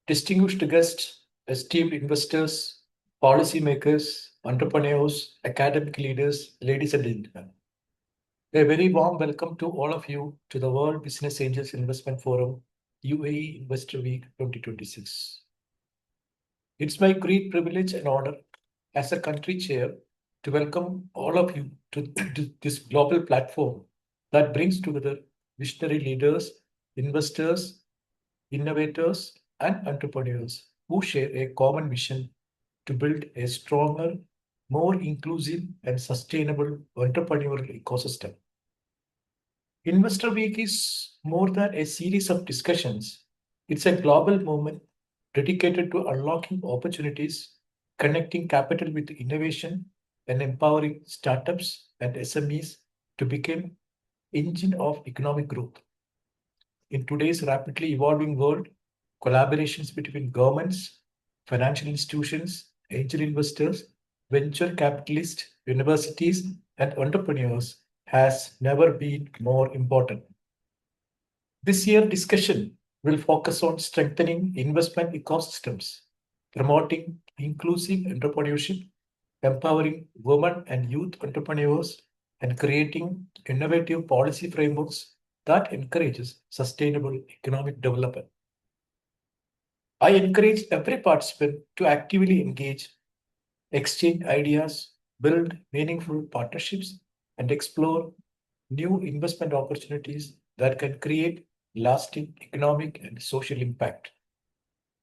distinguished guests, esteemed investors, policymakers, entrepreneurs, academic leaders, ladies and gentlemen. A very warm welcome to all of you to the World Business Angels Investment Forum, UAE Investor Week 2026. It's my great privilege and honor as a country chair to welcome all of you to this global platform that brings together visionary leaders, investors, innovators, and entrepreneurs who share a common vision to build a stronger, more inclusive, and sustainable entrepreneurial ecosystem. Investor Week is more than a series of discussions. It's a global movement dedicated to unlocking opportunities, connecting capital with innovation, and empowering startups and SMEs to become engine of economic growth. In today's rapidly evolving world, collaborations between governments, financial institutions, angel investors, venture capitalists, universities, and entrepreneurs has never been more important. This year's discussion will focus on strengthening investment ecosystems, promoting inclusive entrepreneurship, empowering women and youth entrepreneurs, and creating innovative policy frameworks that encourages sustainable economic development. I encourage every participant to actively engage, exchange ideas, build meaningful partnerships, and explore new investment opportunities that can create lasting economic and social impact.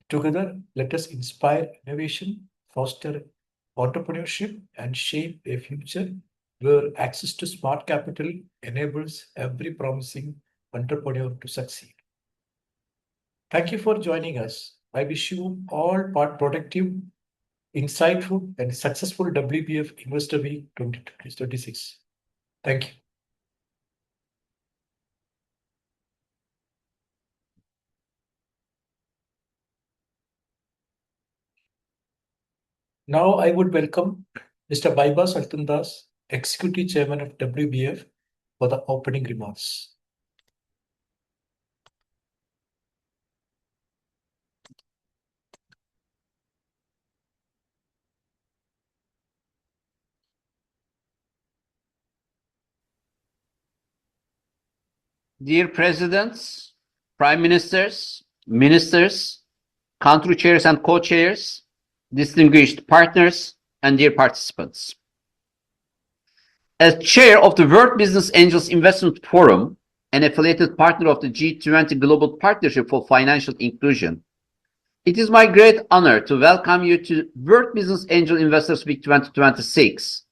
Together, let us inspire innovation, foster entrepreneurship, and shape a future where access to smart capital enables every promising entrepreneur to succeed. Thank you for joining us. I wish you all productive, insightful, and successful WBF Investor Week 2026. Thank you. Now I would welcome Mr. Baiba Saltandas, Executive Chairman of WBF, for the opening remarks. Dear Presidents, Prime Ministers, Ministers, country chairs and co-chairs, distinguished partners, and dear participants. As chair of the World Business Angels Investment Forum, an affiliated partner of the G20 Global Partnership for Financial Inclusion, it is my great honor to welcome you to World Business Angel Investors Week 2026,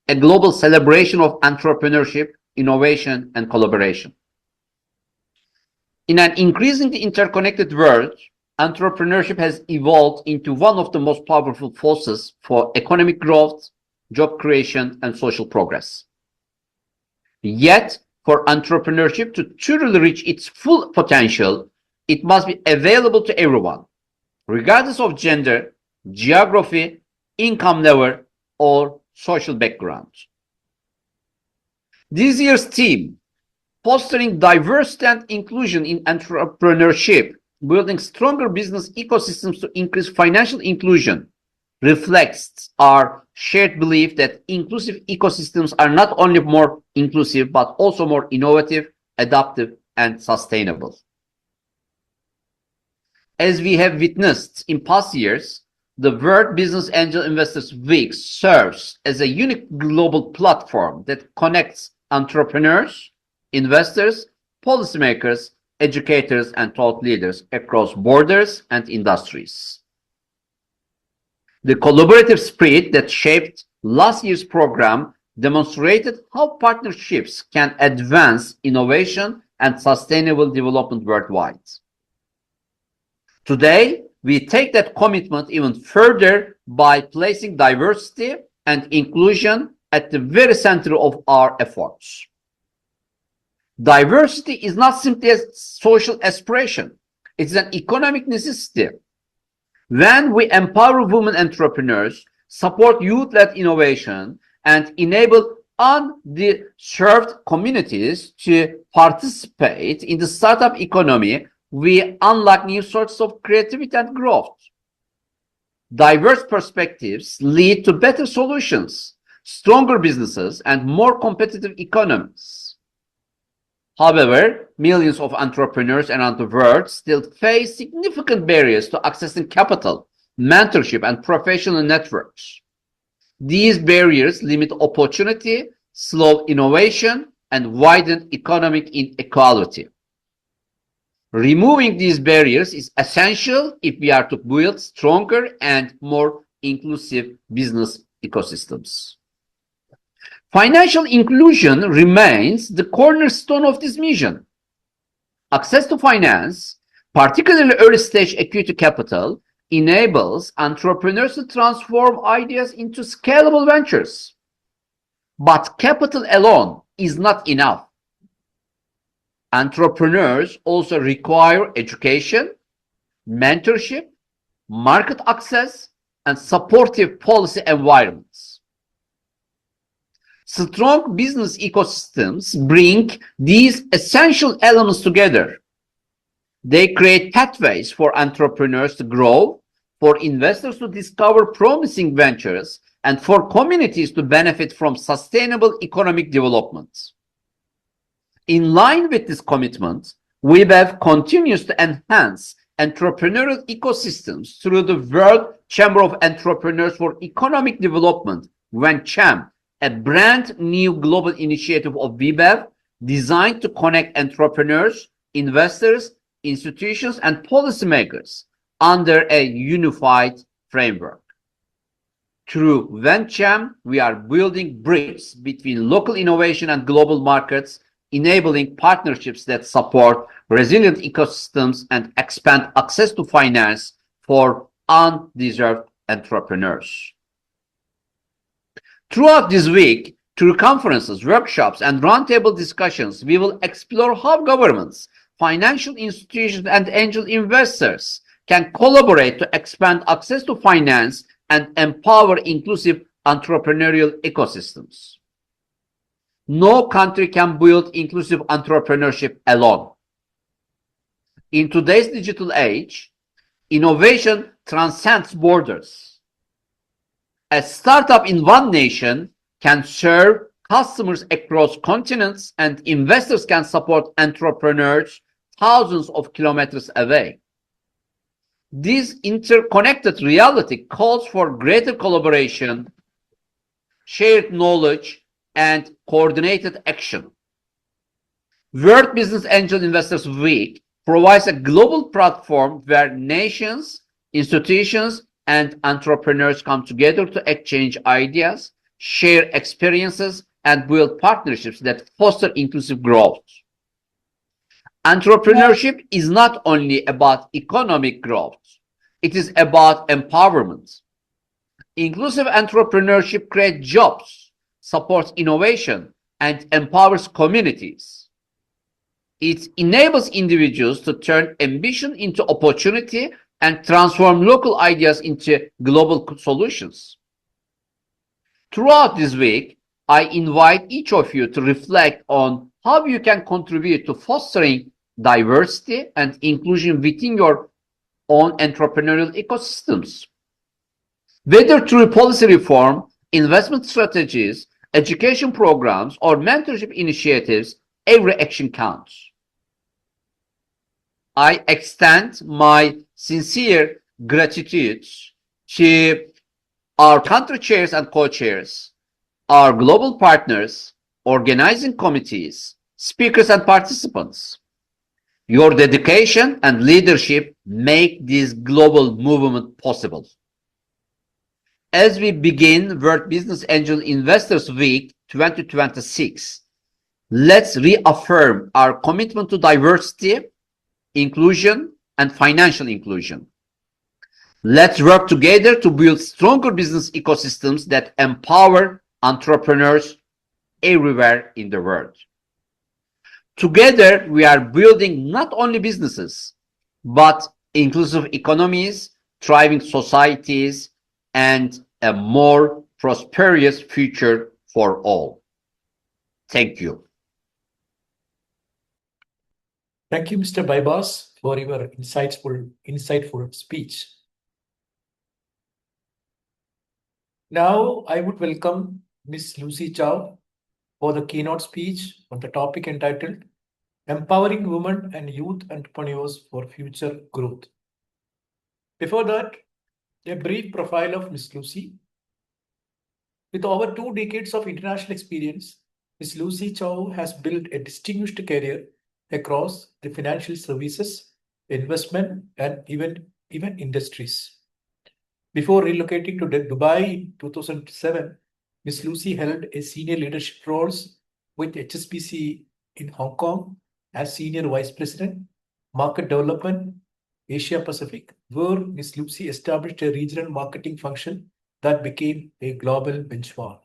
a global celebration of entrepreneurship, innovation, and collaboration. In an increasingly interconnected world, entrepreneurship has evolved into one of the most powerful forces for economic growth, job creation, and social progress. Yet, for entrepreneurship to truly reach its full potential, it must be available to everyone, regardless of gender, geography, income level, or social background. This year's theme, fostering diversity and inclusion in entrepreneurship, building stronger business ecosystems to increase financial inclusion, reflects our shared belief that inclusive ecosystems are not only more inclusive, but also more innovative, adaptive, and sustainable. As we have witnessed in past years, the World Business Angel Investors Week serves as a unique global platform that connects entrepreneurs, investors, policymakers, educators, and thought leaders across borders and industries. The collaborative spirit that shaped last year's program demonstrated how partnerships can advance innovation and sustainable development worldwide. Today, we take that commitment even further by placing diversity and inclusion at the very center of our efforts. Diversity is not simply a social aspiration, it's an economic necessity. When we empower women entrepreneurs, support youth-led innovation, and enable underserved communities to participate in the startup economy, we unlock new sources of creativity and growth. Diverse perspectives lead to better solutions, stronger businesses, and more competitive economies. However, millions of entrepreneurs around the world still face significant barriers to accessing capital, mentorship, and professional networks. These barriers limit opportunity, slow innovation, and widen economic inequality. Removing these barriers is essential if we are to build stronger and more inclusive business ecosystems. Financial inclusion remains the cornerstone of this mission. Access to finance, particularly early-stage equity capital, enables entrepreneurs to transform ideas into scalable ventures. But capital alone is not enough. Entrepreneurs also require education, mentorship, market access, and supportive policy environments. Strong business ecosystems bring these essential elements together. They create pathways for entrepreneurs to grow, for investors to discover promising ventures, and for communities to benefit from sustainable economic development. In line with this commitment, Wbaf continues to enhance entrepreneurial ecosystems through the World Chamber of Entrepreneurs for Economic Development, WCEM, a brand new global initiative of Wbaf designed to connect entrepreneurs, investors, institutions, and policymakers under a unified framework. Through WCEM, we are building bridges between local innovation and global markets, enabling partnerships that support resilient ecosystems and expand access to finance for undeserved entrepreneurs. Throughout this week, through conferences, workshops, and roundtable discussions, we will explore how governments, financial institutions, and angel investors can collaborate to expand access to finance and empower inclusive entrepreneurial ecosystems. No country can build inclusive entrepreneurship alone. In today's digital age, innovation transcends borders. A startup in one nation can serve customers across continents, and investors can support entrepreneurs thousands of kilometers away. This interconnected reality calls for greater collaboration, shared knowledge, and coordinated action. World Business Angel Investors Week provides a global platform where nations, institutions, and entrepreneurs come together to exchange ideas, share experiences, and build partnerships that foster inclusive growth. Entrepreneurship is not only about economic growth, it is about empowerment. Inclusive entrepreneurship creates jobs, supports innovation, and empowers communities. It enables individuals to turn ambition into opportunity and transform local ideas into global solutions. Throughout this week, I invite each of you to reflect on how you can contribute to fostering diversity and inclusion within your own entrepreneurial ecosystems. Whether through policy reform, investment strategies, education programs, or mentorship initiatives, every action counts. I extend my sincere gratitude to our country chairs and co-chairs, our global partners, organizing committees, speakers, and participants. Your dedication and leadership make this global movement possible. As we begin World Business Angel Investors Week 2026, let's reaffirm our commitment to diversity, inclusion, and financial inclusion. Let's work together to build stronger business ecosystems that empower entrepreneurs everywhere in the world. Together, we are building not only businesses, but inclusive economies, thriving societies, and a more prosperous future for all. Thank you. Thank you, Mr. Bybas, for your insightful speech. Now, I would welcome Ms. Lucy Chow for the keynote speech on the topic entitled Empowering Women and Youth Entrepreneurs for Future Growth. Before that, a brief profile of Ms. Lucy. With over 2 decades of international experience, Ms. Lucy Chow has built a distinguished career across the financial services, investment, and even industries. Before relocating to Dubai in 2007, Ms. Lucy held a senior leadership roles with HSBC in Hong Kong as Senior Vice President, Market Development, Asia Pacific, where Ms. Lucy established a regional marketing function that became a global benchmark.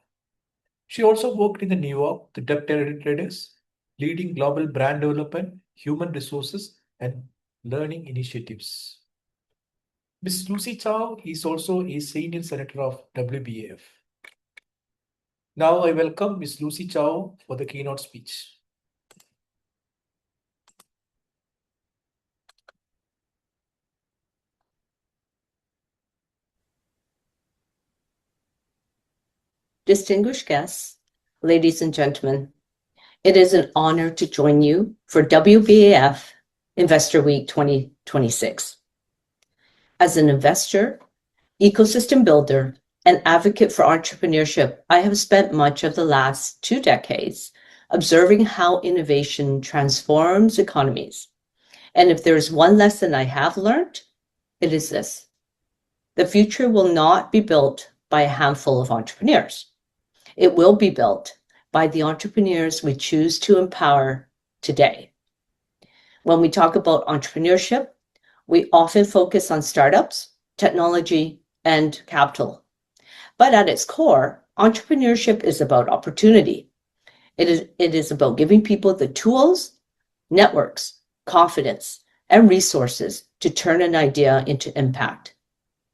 She also worked in New York, the debt traders, leading global brand development, human resources, and learning initiatives. Ms. Lucy Chow is also a senior senator of Wbaf. Now I welcome Ms. Lucy Chow for the keynote speech. Distinguished guests, ladies and gentlemen, it is an honor to join you for Wbaf Investor Week 2026. As an investor, ecosystem builder, and advocate for entrepreneurship, I have spent much of the last 2 decades observing how innovation transforms economies. And if there is one lesson I have learned, it is this: the future will not be built by a handful of entrepreneurs. It will be built by the entrepreneurs we choose to empower today. When we talk about entrepreneurship, we often focus on startups, technology, and capital. But at its core, entrepreneurship is about opportunity. It is about giving people the tools, networks, confidence, and resources to turn an idea into impact.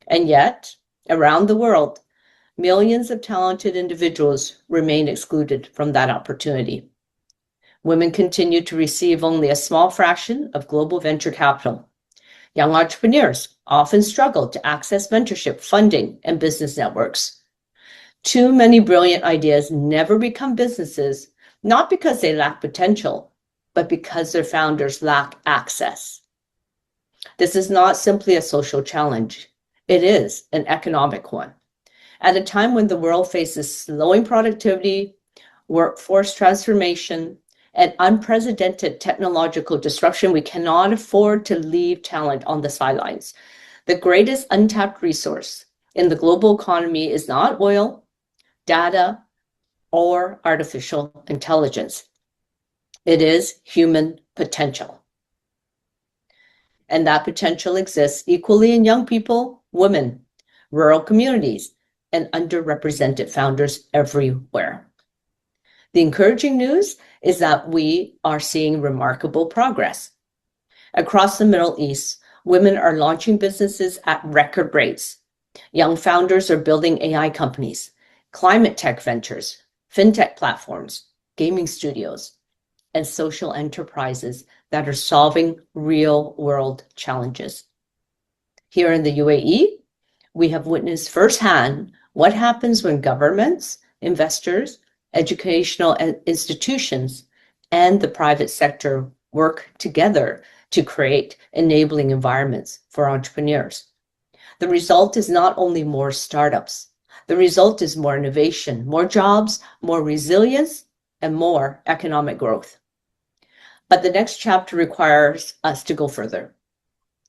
And yet, around the world, millions of talented individuals remain excluded from that opportunity. Women continue to receive only a small fraction of global venture capital. Young entrepreneurs often struggle to access mentorship, funding, and business networks. Too many brilliant ideas never become businesses, not because they lack potential, but because their founders lack access. This is not simply a social challenge. It is an economic one. At a time when the world faces slowing productivity, workforce transformation, and unprecedented technological disruption, we cannot afford to leave talent on the sidelines. The greatest untapped resource in the global economy is not oil, data, or artificial intelligence. It is human potential. And that potential exists equally in young people, women, rural communities, and underrepresented founders everywhere. The encouraging news is that we are seeing remarkable progress. Across the Middle East, women are launching businesses at record rates. Young founders are building AI companies, climate tech ventures, fintech platforms, gaming studios, and social enterprises that are solving real-world challenges. Here in the UAE, we have witnessed firsthand what happens when governments, investors, educational institutions, and the private sector work together to create enabling environments for entrepreneurs. The result is not only more startups. The result is more innovation, more jobs, more resilience, and more economic growth. But the next chapter requires us to go further.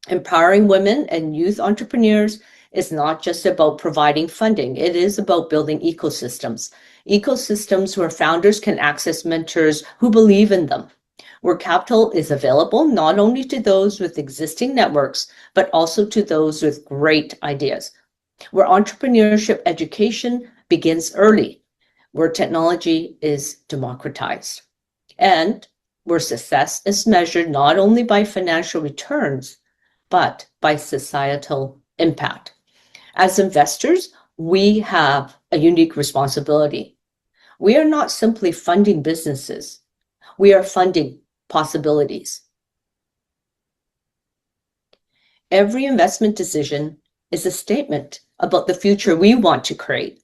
Empowering women and youth entrepreneurs is not just about providing funding. It is about building ecosystems where founders can access mentors who believe in them, where capital is available not only to those with existing networks, but also to those with great ideas, where entrepreneurship education begins early, where technology is democratized, and where success is measured not only by financial returns, but by societal impact. As investors, we have a unique responsibility. We are not simply funding businesses. We are funding possibilities. every investment decision is a statement about the future we want to create.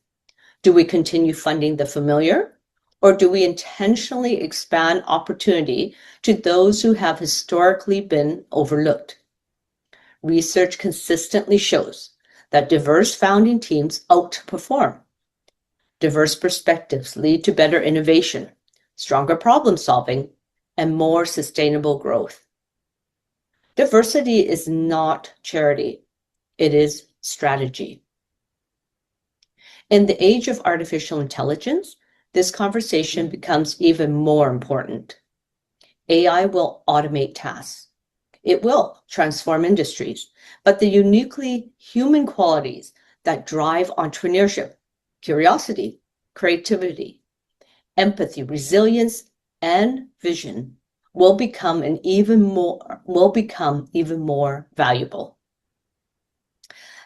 Do we continue funding the familiar, or do we intentionally expand opportunity to those who have historically been overlooked? Research consistently shows that diverse founding teams outperform. Diverse perspectives lead to better innovation, stronger problem solving, and more sustainable growth. Diversity is not charity, it is strategy. In the age of artificial intelligence, this conversation becomes even more important. AI will automate tasks. It will transform industries, but the uniquely human qualities that drive entrepreneurship, curiosity, creativity, empathy, resilience, and vision will become even more valuable.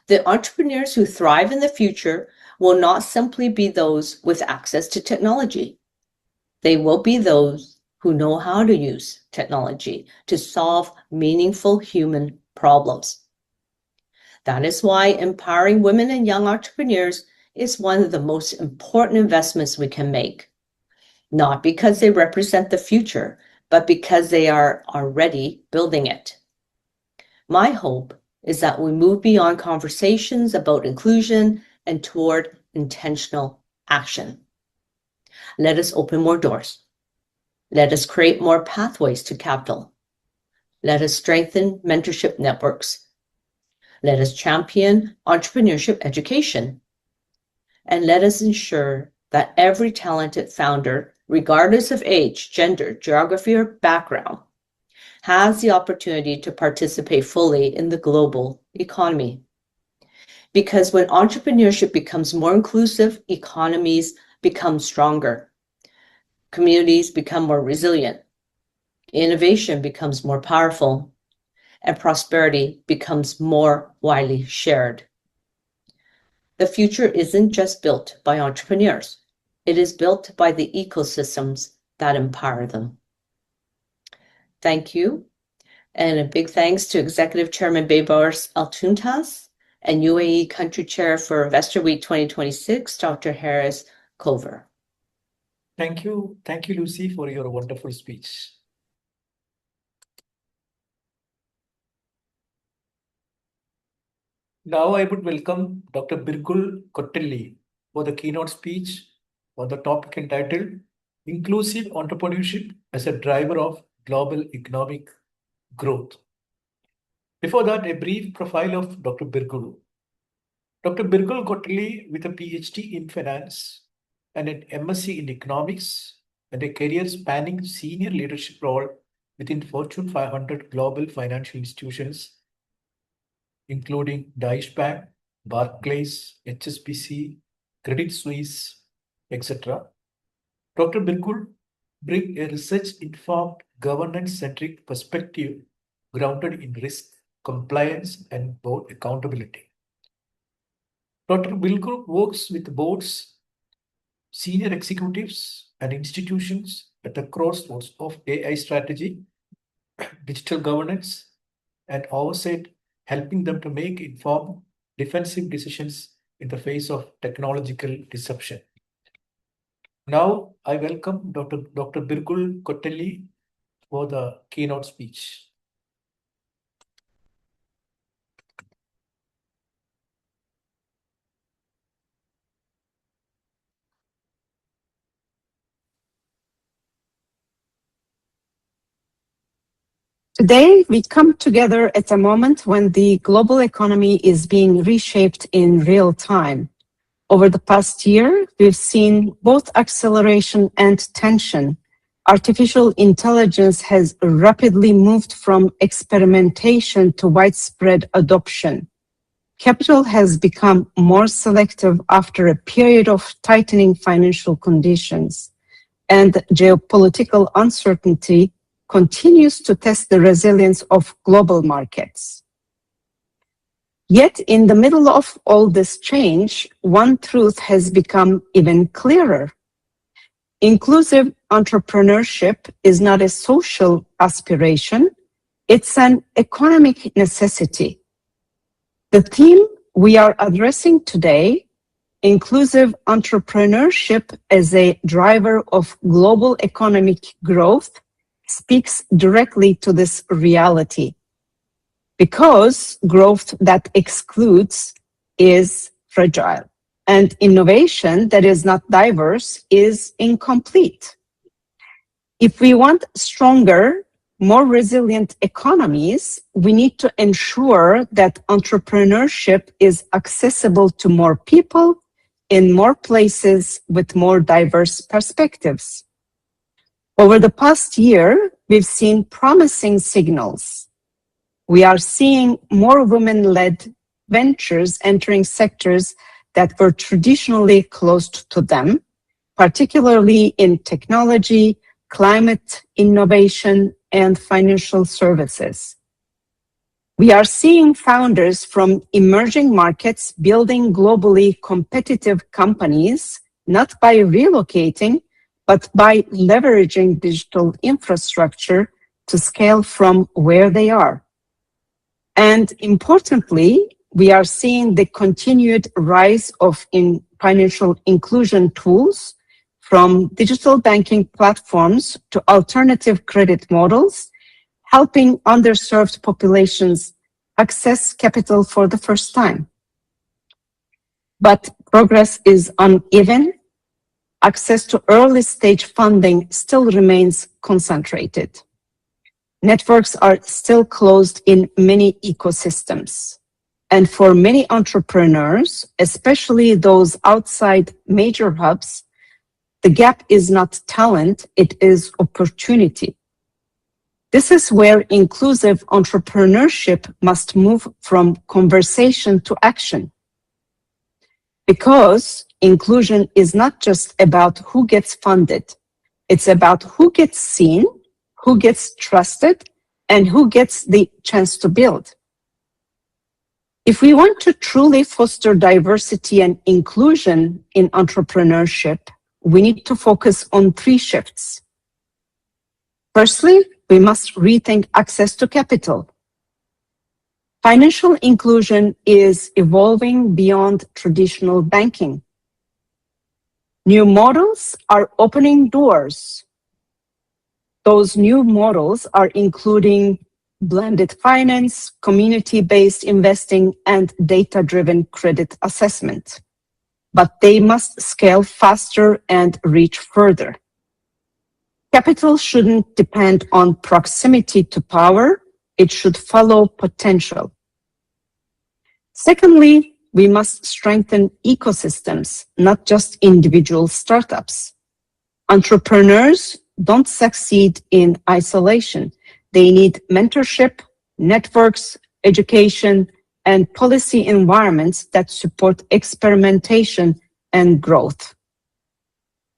The entrepreneurs who thrive in the future will not simply be those with access to technology. They will be those who know how to use technology to solve meaningful human problems. That is why empowering women and young entrepreneurs is one of the most important investments we can make. Not because they represent the future, but because they are already building it. My hope is that we move beyond conversations about inclusion and toward intentional action. Let us open more doors. Let us create more pathways to capital. Let us strengthen mentorship networks. Let us champion entrepreneurship education. And let us ensure that every talented founder, regardless of age, gender, geography, or background, has the opportunity to participate fully in the global economy. Because when entrepreneurship becomes more inclusive, economies become stronger, communities become more resilient, innovation becomes more powerful, and prosperity becomes more widely shared. The future isn't just built by entrepreneurs. It is built by the ecosystems that empower them. Thank you. And a big thanks to Executive Chairman Baybars Altuntas and UAE Country Chair for Investor Week 2026, Dr. Harris Culver. Thank you, Lucy, for your wonderful speech. Now I would welcome Dr. Birgul Kottelli for the keynote speech on the topic entitled Inclusive Entrepreneurship as a Driver of Global Economic Growth. Before that, a brief profile of Dr. Birgul. Dr. Birgul Kottelli, with a PhD in finance and an MSc in economics and a career spanning senior leadership role within Fortune 500 global financial institutions, including Deutsche Bank, Barclays, HSBC, Credit Suisse, etc. Dr. Birgul brings a research-informed, governance-centric perspective grounded in risk, compliance, and board accountability. Dr. Birgul works with boards, senior executives, and institutions at the crossroads of AI strategy, digital governance, and oversight, helping them to make informed, defensive decisions in the face of technological disruption. Now, I welcome Dr. Birgul Kottelli for the keynote speech. Today, we come together at a moment when the global economy is being reshaped in real time. Over the past year, we've seen both acceleration and tension. Artificial intelligence has rapidly moved from experimentation to widespread adoption. Capital has become more selective after a period of tightening financial conditions, and geopolitical uncertainty continues to test the resilience of global markets. Yet, in the middle of all this change, one truth has become even clearer. Inclusive entrepreneurship is not a social aspiration, it's an economic necessity. The theme we are addressing today, inclusive entrepreneurship as a driver of global economic growth, speaks directly to this reality. Because growth that excludes is fragile, and innovation that is not diverse is incomplete. If we want stronger, more resilient economies, we need to ensure that entrepreneurship is accessible to more people in more places with more diverse perspectives. Over the past year, we've seen promising signals. We are seeing more women-led ventures entering sectors that were traditionally closed to them, particularly in technology, climate innovation, and financial services. We are seeing founders from emerging markets building globally competitive companies, not by relocating, but by leveraging digital infrastructure to scale from where they are. And importantly, we are seeing the continued rise of financial inclusion tools, from digital banking platforms to alternative credit models, helping underserved populations access capital for the first time. But progress is uneven. Access to early-stage funding still remains concentrated. Networks are still closed in many ecosystems. And for many entrepreneurs, especially those outside major hubs, the gap is not talent, it is opportunity. This is where inclusive entrepreneurship must move from conversation to action. Because inclusion is not just about who gets funded, it's about who gets seen, who gets trusted, and who gets the chance to build. If we want to truly foster diversity and inclusion in entrepreneurship, we need to focus on three shifts. Firstly, we must rethink access to capital. Financial inclusion is evolving beyond traditional banking. New models are opening doors. Those new models are including blended finance, community-based investing, and data-driven credit assessment. But they must scale faster and reach further. Capital shouldn't depend on proximity to power, it should follow potential. Secondly, we must strengthen ecosystems, not just individual startups. Entrepreneurs don't succeed in isolation. They need mentorship, networks, education, and policy environments that support experimentation and growth.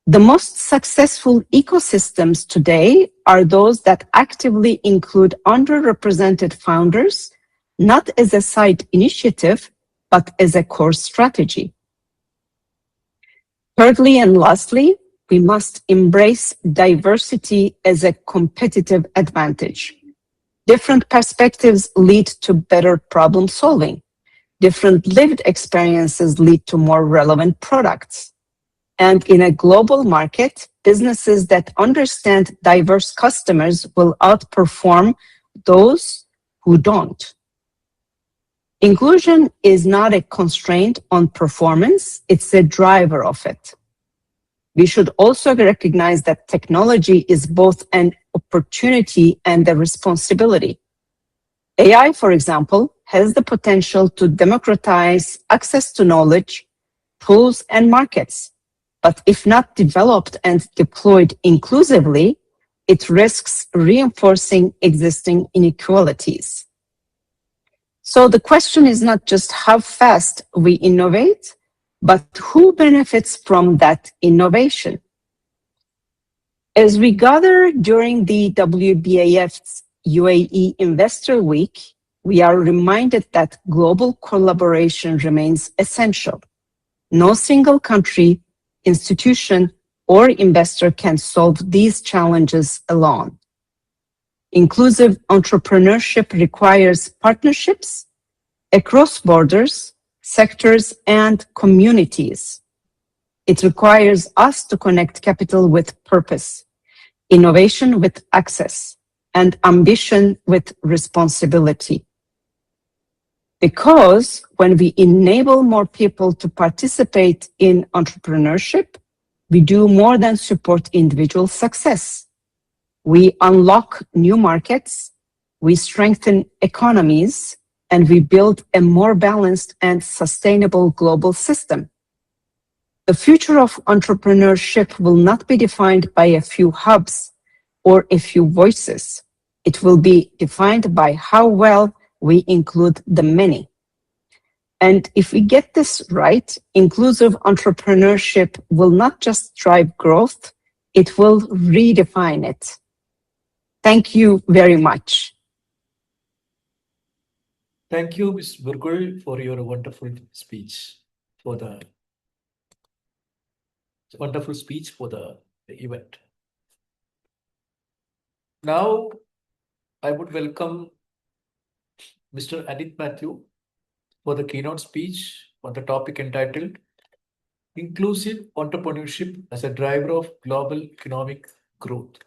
The most successful ecosystems today are those that actively include underrepresented founders, not as a side initiative, but as a core strategy. Thirdly and lastly, we must embrace diversity as a competitive advantage. Different perspectives lead to better problem solving. Different lived experiences lead to more relevant products. And in a global market, businesses that understand diverse customers will outperform those who don't. Inclusion is not a constraint on performance, it's a driver of it. We should also recognize that technology is both an opportunity and a responsibility. AI, for example, has the potential to democratize access to knowledge, tools, and markets. But if not developed and deployed inclusively, it risks reinforcing existing inequalities. So the question is not just how fast we innovate, but who benefits from that innovation? As we gather during the WBAF's UAE Investor Week, we are reminded that global collaboration remains essential. No single country, institution, or investor can solve these challenges alone. Inclusive entrepreneurship requires partnerships, across borders, sectors, and communities. It requires us to connect capital with purpose, innovation with access, and ambition with responsibility. Because when we enable more people to participate in entrepreneurship, we do more than support individual success. We unlock new markets, we strengthen economies, and we build a more balanced and sustainable global system. The future of entrepreneurship will not be defined by a few hubs or a few voices. It will be defined by how well we include the many. And if we get this right, inclusive entrepreneurship will not just drive growth, it will redefine it. Thank you very much. Thank you, Ms. Burgul, for your wonderful speech for the event. Now, I would welcome Mr. Anit Matthew for the keynote speech on the topic entitled Inclusive Entrepreneurship as a Driver of Global Economic Growth.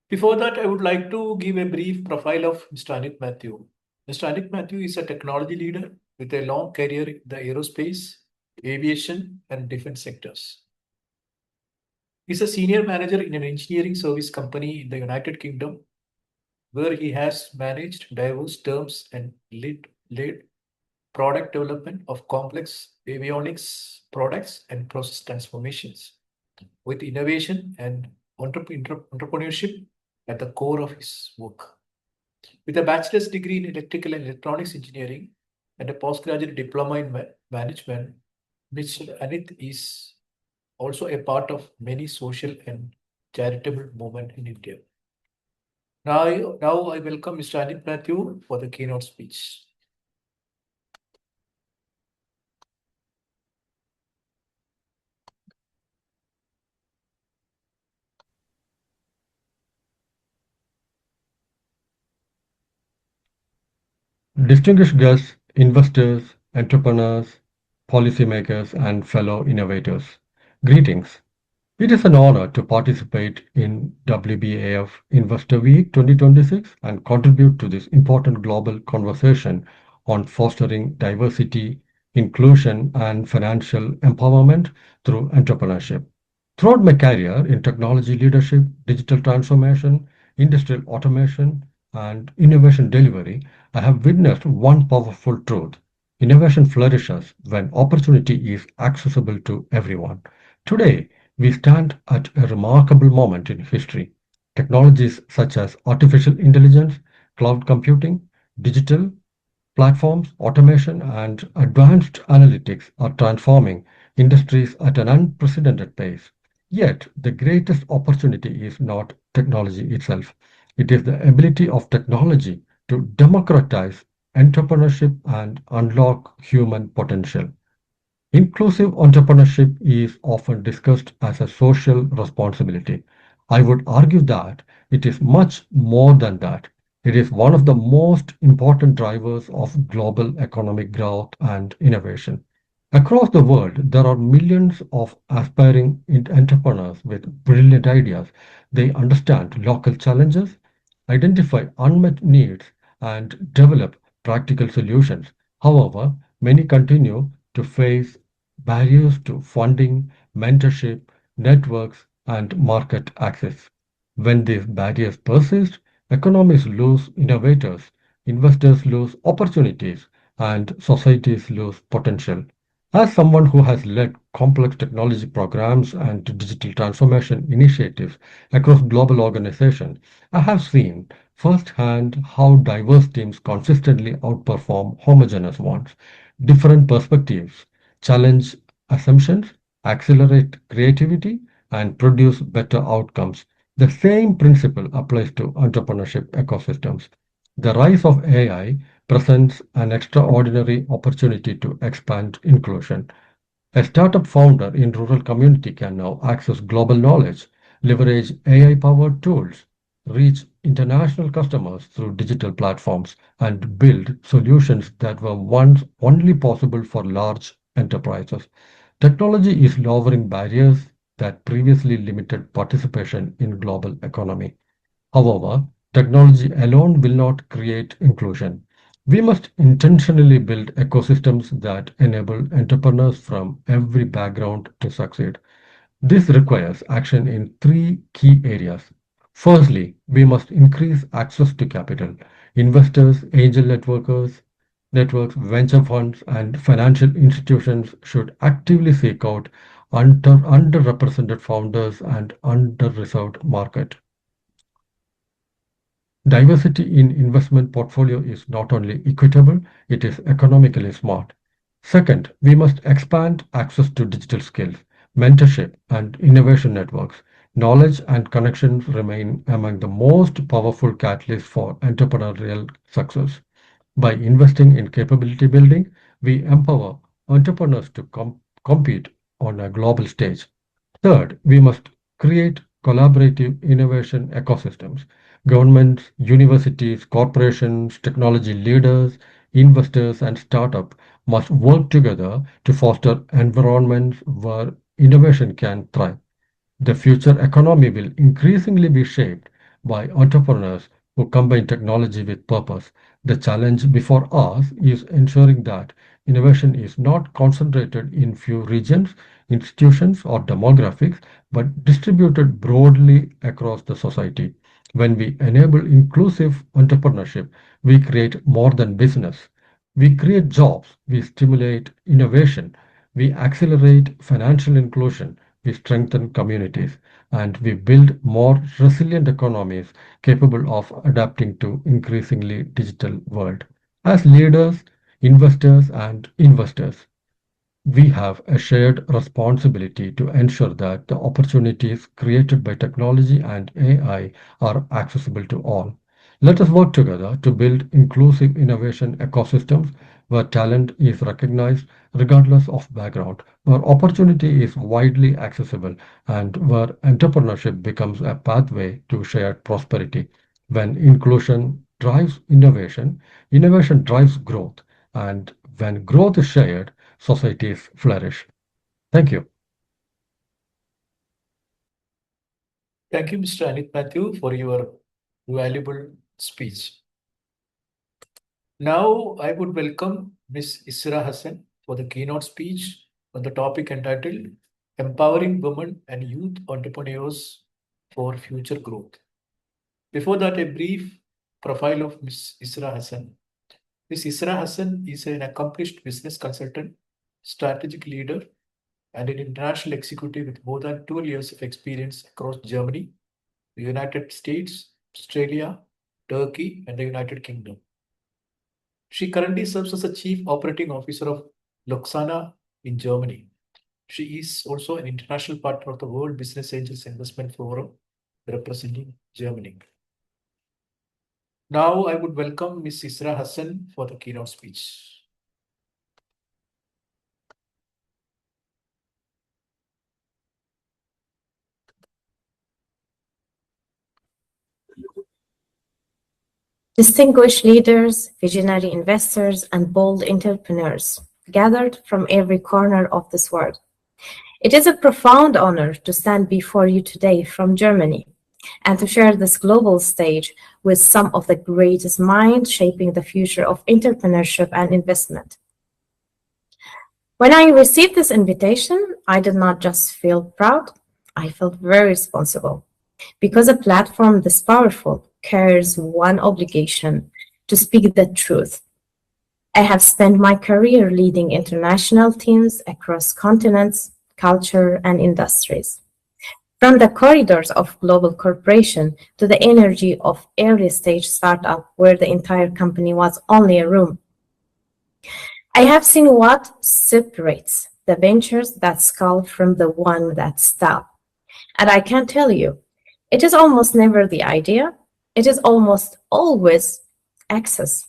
Before that, I would like to give a brief profile of Mr. Anit Matthew. Mr. Anit Matthew is a technology leader with a long career in the aerospace, aviation, and defense sectors. He's a senior manager in an engineering service company in the United Kingdom, where he has managed diverse terms and led product development of complex avionics products and process transformations, with innovation and entrepreneurship at the core of his work. With a bachelor's degree in electrical and electronics engineering and a postgraduate diploma in management, Mr. Anit is also a part of many social and charitable movements in India. Now I welcome Mr. Anit Matthew for the keynote speech. Distinguished guests, investors, entrepreneurs, policymakers, and fellow innovators, greetings. It is an honor to participate in WBAF Investor Week 2026 and contribute to this important global conversation on fostering diversity, inclusion, and financial empowerment through entrepreneurship. Throughout my career in technology leadership, digital transformation, industrial automation, and innovation delivery, I have witnessed one powerful truth. Innovation flourishes when opportunity is accessible to everyone. Today, we stand at a remarkable moment in history. Technologies such as artificial intelligence, cloud computing, digital platforms, automation, and advanced analytics are transforming industries at an unprecedented pace. Yet, the greatest opportunity is not technology itself. It is the ability of technology to democratize entrepreneurship and unlock human potential. Inclusive entrepreneurship is often discussed as a social responsibility. I would argue that it is much more than that. It is one of the most important drivers of global economic growth and innovation. Across the world, there are millions of aspiring entrepreneurs with brilliant ideas. They understand local challenges, identify unmet needs, and develop practical solutions. However, many continue to face barriers to funding, mentorship, networks, and market access. When these barriers persist, economies lose innovators, investors lose opportunities, and societies lose potential. As someone who has led complex technology programs and digital transformation initiatives across global organizations, I have seen firsthand how diverse teams consistently outperform homogeneous ones. Different perspectives challenge assumptions, accelerate creativity, and produce better outcomes. The same principle applies to entrepreneurship ecosystems. The rise of AI presents an extraordinary opportunity to expand inclusion. A startup founder in rural community can now access global knowledge, leverage AI-powered tools, reach international customers through digital platforms, and build solutions that were once only possible for large enterprises. Technology is lowering barriers that previously limited participation in global economy. However, technology alone will not create inclusion. We must intentionally build ecosystems that enable entrepreneurs from every background to succeed. This requires action in three key areas. Firstly, we must increase access to capital. Investors, networks, venture funds, and financial institutions should actively seek out underrepresented founders and under-reserved market. Diversity in investment portfolio is not only equitable, it is economically smart. Second, we must expand access to digital skills, mentorship, and innovation networks. Knowledge and connections remain among the most powerful catalysts for entrepreneurial success. By investing in capability building, we empower entrepreneurs to compete on a global stage. Third, we must create collaborative innovation ecosystems. Governments, universities, corporations, technology leaders, investors, and startups must work together to foster environments where innovation can thrive. The future economy will increasingly be shaped by entrepreneurs who combine technology with purpose. The challenge before us is ensuring that innovation is not concentrated in few regions, institutions, or demographics, but distributed broadly across the society. When we enable inclusive entrepreneurship, we create more than business. We create jobs, we stimulate innovation, we accelerate financial inclusion, we strengthen communities, and we build more resilient economies capable of adapting to increasingly digital world. As leaders, investors, and investors, we have a shared responsibility to ensure that the opportunities created by technology and AI are accessible to all. Let us work together to build inclusive innovation ecosystems where talent is recognized regardless of background, where opportunity is widely accessible, and where entrepreneurship becomes a pathway to shared prosperity. When inclusion drives innovation, innovation drives growth, and when growth is shared, societies flourish. Thank you. Thank you, Mr. Anit Matthew, for your valuable speech. Now, I would welcome Ms. Isra Hassan for the keynote speech on the topic entitled Empowering Women and Youth Entrepreneurs for Future Growth. Before that, a brief profile of Ms. Isra Hassan. Ms. Isra Hassan is an accomplished business consultant, strategic leader, and an international executive with more than 12 years of experience across Germany, the United States, Australia, Turkey, and the United Kingdom. She currently serves as a Chief Operating Officer of Luxana in Germany. She is also an international partner of the World Business Angels Investment Forum, representing Germany. Now, I would welcome Ms. Isra Hassan for the keynote speech. Distinguished leaders, visionary investors, and bold entrepreneurs gathered from every corner of this world. It is a profound honor to stand before you today from Germany and to share this global stage with some of the greatest minds shaping the future of entrepreneurship and investment. When I received this invitation, I did not just feel proud, I felt very responsible because a platform this powerful carries one obligation: to speak the truth. I have spent my career leading international teams across continents, culture, and industries. From the corridors of global corporation to the energy of early stage startup where the entire company was only a room. I have seen what separates the ventures that scale from the one that stop. And I can tell you, it is almost never the idea. It is almost always access.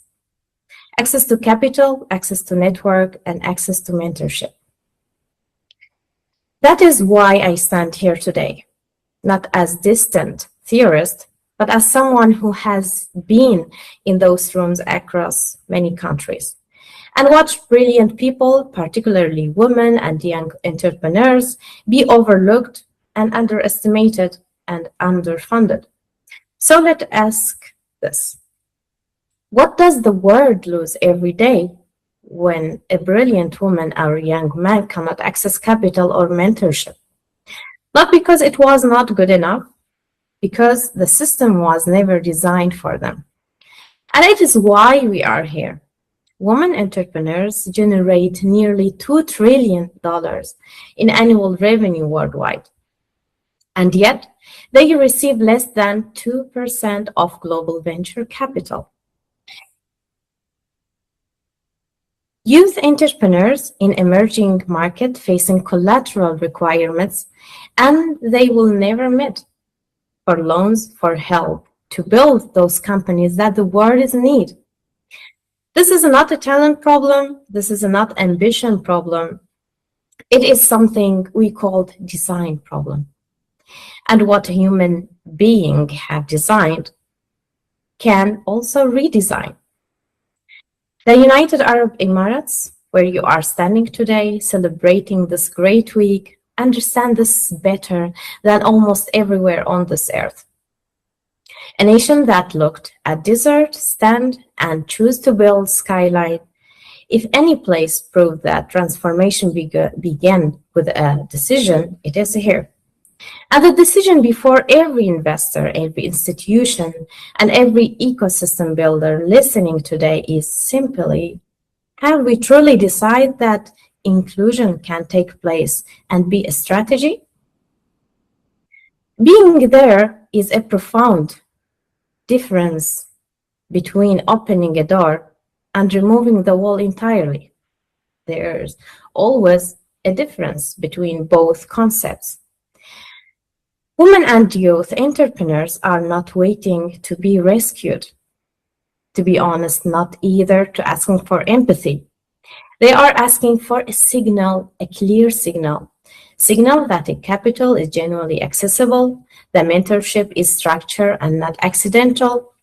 Access to capital, access to network, and access to mentorship. That is why I stand here today, not as distant theorist, but as someone who has been in those rooms across many countries and watched brilliant people, particularly women and young entrepreneurs, be overlooked and underestimated and underfunded. So let's ask this. What does the world lose every day when a brilliant woman or a young man cannot access capital or mentorship? Not because it was not good enough, because the system was never designed for them. And it is why we are here. Women entrepreneurs generate nearly $2 trillion in annual revenue worldwide. And yet, they receive less than 2% of global venture capital. Youth entrepreneurs in emerging markets facing collateral requirements, and they will never meet for loans for help to build those companies that the world is in need. This is not a talent problem. This is not ambition problem. It is something we call design problem. And what a human being have designed can also redesign. The United Arab Emirates, where you are standing today, celebrating this great week, understand this better than almost everywhere on this earth. A nation that looked at desert, stand, and choose to build skyline. If any place proved that transformation began with a decision, it is here. And the decision before every investor, every institution, and every ecosystem builder listening today is simply, have we truly decided that inclusion can take place and be a strategy? Being there is a profound difference between opening a door and removing the wall entirely. There's always a difference between both concepts. Women and youth entrepreneurs are not waiting to be rescued. To be honest, not either to asking for empathy. They are asking for a signal, a clear signal that the capital is genuinely accessible, the mentorship is structured and not accidental,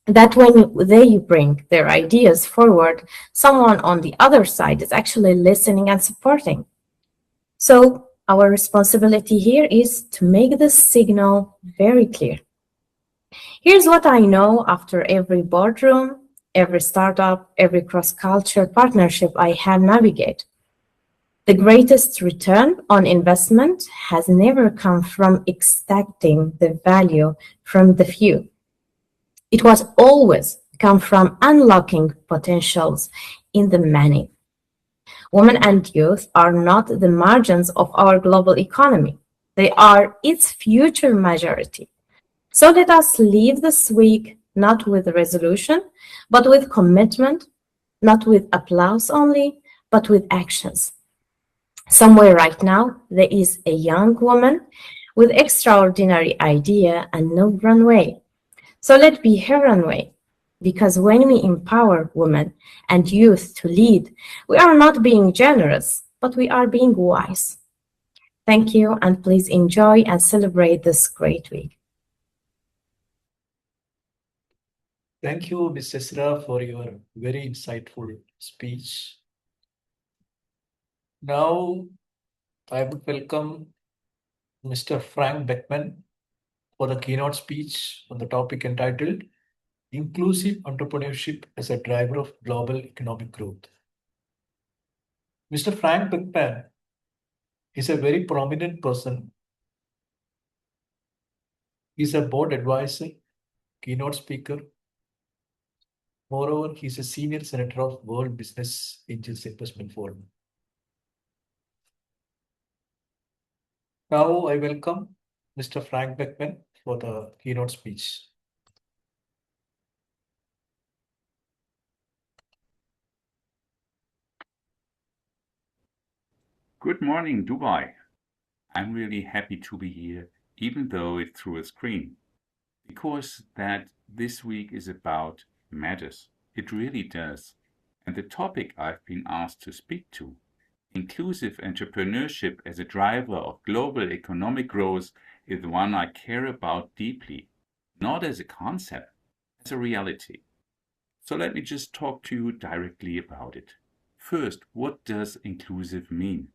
that when they bring their ideas forward, someone on the other side is actually listening and supporting. So our responsibility here is to make this signal very clear. Here's what I know after every boardroom, every startup, every cross-culture partnership I have navigated. The greatest return on investment has never come from extracting the value from the few. It was always come from unlocking potentials in the many. Women and youth are not the margins of our global economy. They are its future majority. So let us leave this week not with resolution, but with commitment, not with applause only, but with actions. Somewhere right now, there is a young woman with extraordinary idea and no runway. So let be her runway, because when we empower women and youth to lead, we are not being generous, but we are being wise. Thank you, and please enjoy and celebrate this great week. Thank you, Ms. Esra, for your very insightful speech. Now, I would welcome Mr. Frank Beckman for the keynote speech on the topic entitled Inclusive Entrepreneurship as a Driver of Global Economic Growth. Mr. Frank Beckman is a very prominent person. He's a board advisor, keynote speaker. Moreover, he's a senior senator of World Business Angels Investment Forum. Now I welcome Mr. Frank Beckman for the keynote speech. Good morning, Dubai. I'm really happy to be here, even though it's through a screen, because that this week is about matters. It really does. And the topic I've been asked to speak to, inclusive entrepreneurship as a driver of global economic growth, is one I care about deeply. not as a concept, as a reality. So let me just talk to you directly about it. First, what does inclusive mean?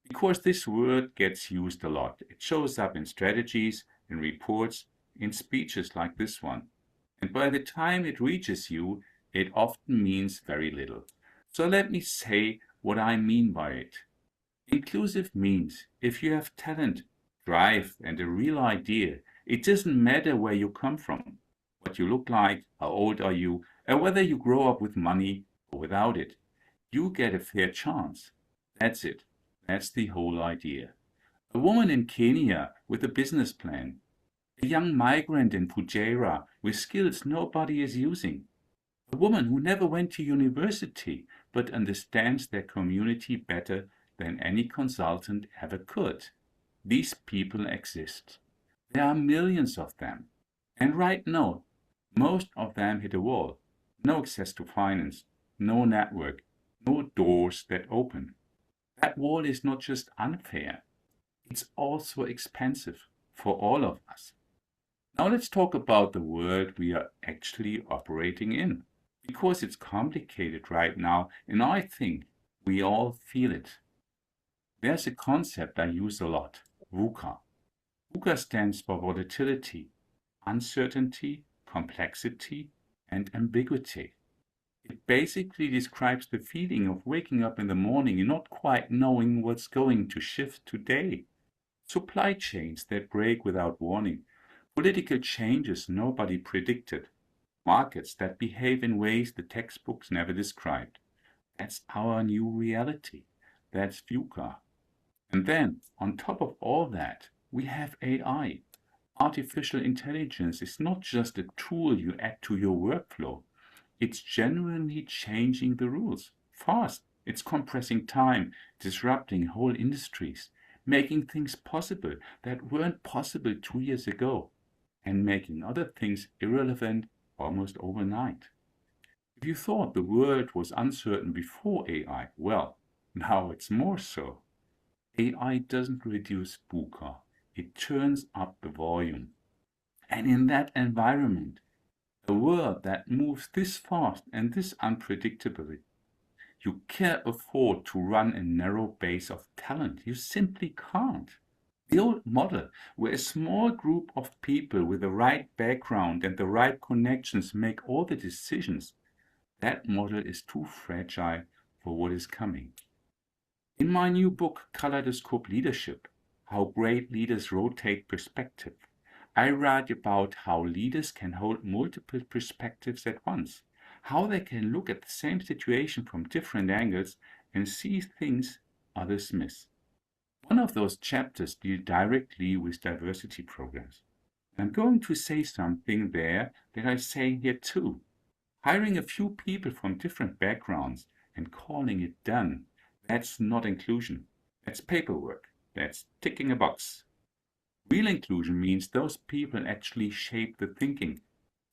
Because this word gets used a lot. It shows up in strategies, in reports, in speeches like this one. And by the time it reaches you, it often means very little. So let me say what I mean by it. Inclusive means if you have talent, drive, and a real idea, it doesn't matter where you come from, what you look like, how old are you, or whether you grow up with money or without it. You get a fair chance. That's it. That's the whole idea. A woman in Kenya with a business plan. A young migrant in Fujairah with skills nobody is using. A woman who never went to university but understands their community better than any consultant ever could. These people exist. There are millions of them. And right now, most of them hit a wall. No access to finance, no network, no doors that open. That wall is not just unfair, it's also expensive for all of us. Now let's talk about the world we are actually operating in, because it's complicated right now, and I think we all feel it. There's a concept I use a lot, VUCA. VUCA stands for volatility, uncertainty, complexity, and ambiguity. It basically describes the feeling of waking up in the morning and not quite knowing what's going to shift today. Supply chains that break without warning, political changes nobody predicted, markets that behave in ways the textbooks never described. That's our new reality. That's VUCA. And then, on top of all that, we have AI. Artificial intelligence is not just a tool you add to your workflow. It's genuinely changing the rules. Fast. It's compressing time, disrupting whole industries, making things possible that weren't possible 2 years ago, and making other things irrelevant almost overnight. If you thought the world was uncertain before AI, well, now it's more so. AI doesn't reduce VUCA, it turns up the volume. And in that environment, a world that moves this fast and this unpredictably, you can't afford to run a narrow base of talent. You simply can't. The old model, where a small group of people with the right background and the right connections make all the decisions, that model is too fragile for what is coming. In my new book, Kaleidoscope Leadership, How Great Leaders Rotate Perspective, I write about how leaders can hold multiple perspectives at once, how they can look at the same situation from different angles and see things others miss. One of those chapters deals directly with diversity programs. I'm going to say something there that I say here too. Hiring a few people from different backgrounds and calling it done, that's not inclusion. That's paperwork. That's ticking a box. Real inclusion means those people actually shape the thinking,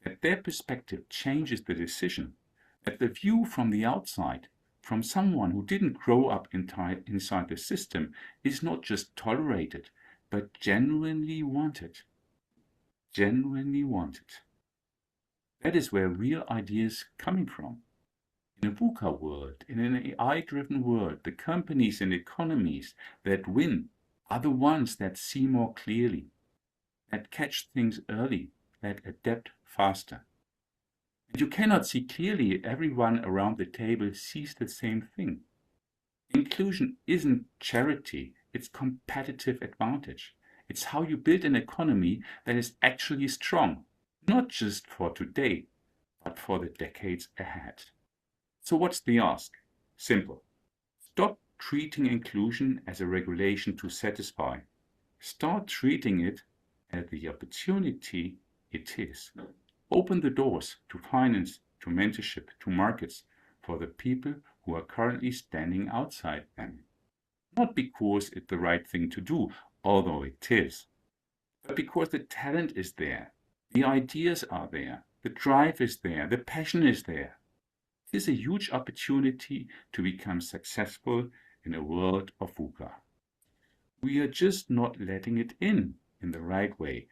that their perspective changes the decision, that the view from the outside, from someone who didn't grow up inside the system, is not just tolerated, but genuinely wanted. Genuinely wanted. That is where real ideas coming from. In a VUCA world, in an AI-driven world, the companies and economies that win are the ones that see more clearly, that catch things early, that adapt faster. And you cannot see clearly if everyone around the table sees the same thing. Inclusion isn't charity, it's competitive advantage. It's how you build an economy that is actually strong, not just for today, but for the decades ahead. So what's the ask? Simple. Stop treating inclusion as a regulation to satisfy. Start treating it as the opportunity it is. Open the doors to finance, to mentorship, to markets for the people who are currently standing outside them. Not because it's the right thing to do, although it is, but because the talent is there, the ideas are there, the drive is there, the passion is there. It is a huge opportunity to become successful in a world of VUCA. We are just not letting it in the right way.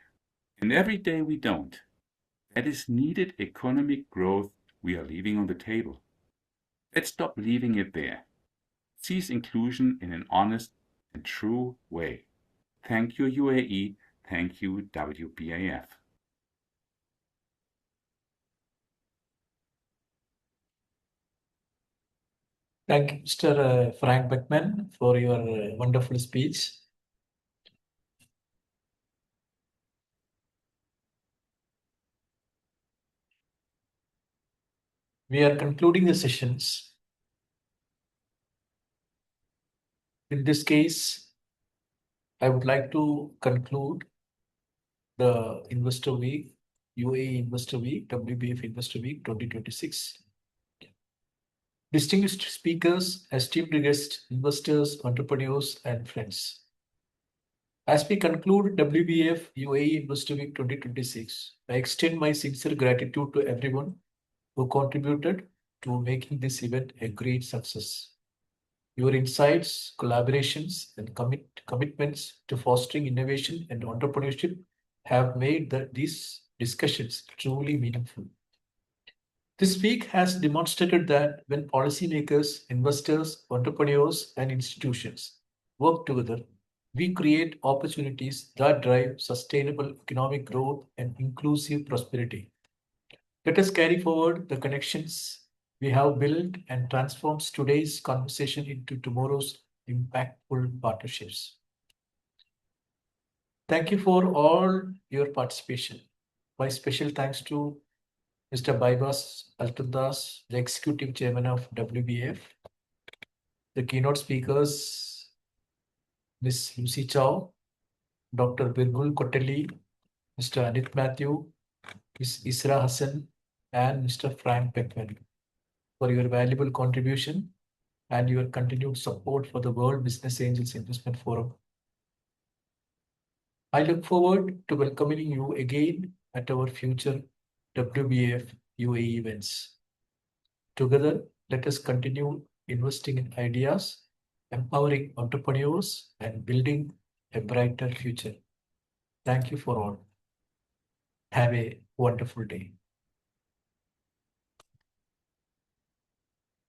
And every day we don't, that is needed economic growth we are leaving on the table. Let's stop leaving it there. Seize inclusion in an honest and true way. Thank you, UAE. Thank you, WBAF. Thank you, Mr. Frank Beckman, for your wonderful speech. We are concluding the sessions. In this case, I would like to conclude the Investor Week, UAE Investor Week, WBF Investor Week 2026. Distinguished speakers, esteemed guests, investors, entrepreneurs, and friends. As we conclude WBF UAE Investor Week 2026, I extend my sincere gratitude to everyone who contributed to making this event a great success. Your insights, collaborations, and commitments to fostering innovation and entrepreneurship have made these discussions truly meaningful. This week has demonstrated that when policymakers, investors, entrepreneurs, and institutions work together, we create opportunities that drive sustainable economic growth and inclusive prosperity. Let us carry forward the connections we have built and transform today's conversation into tomorrow's impactful partnerships. Thank you for all your participation. My special thanks to Mr. Baibas Altundas, the Executive Chairman of WBF, the keynote speakers, Ms. Lucy Chow, Dr. Birgul Kotelli, Mr. Anit Matthew, Ms. Isra Hassan, and Mr. Frank Beckman for your valuable contribution and your continued support for the World Business Angels Investment Forum. I look forward to welcoming you again at our future WBF UAE events. Together, let us continue investing in ideas, empowering entrepreneurs, and building a brighter future. Thank you for all. Have a wonderful day.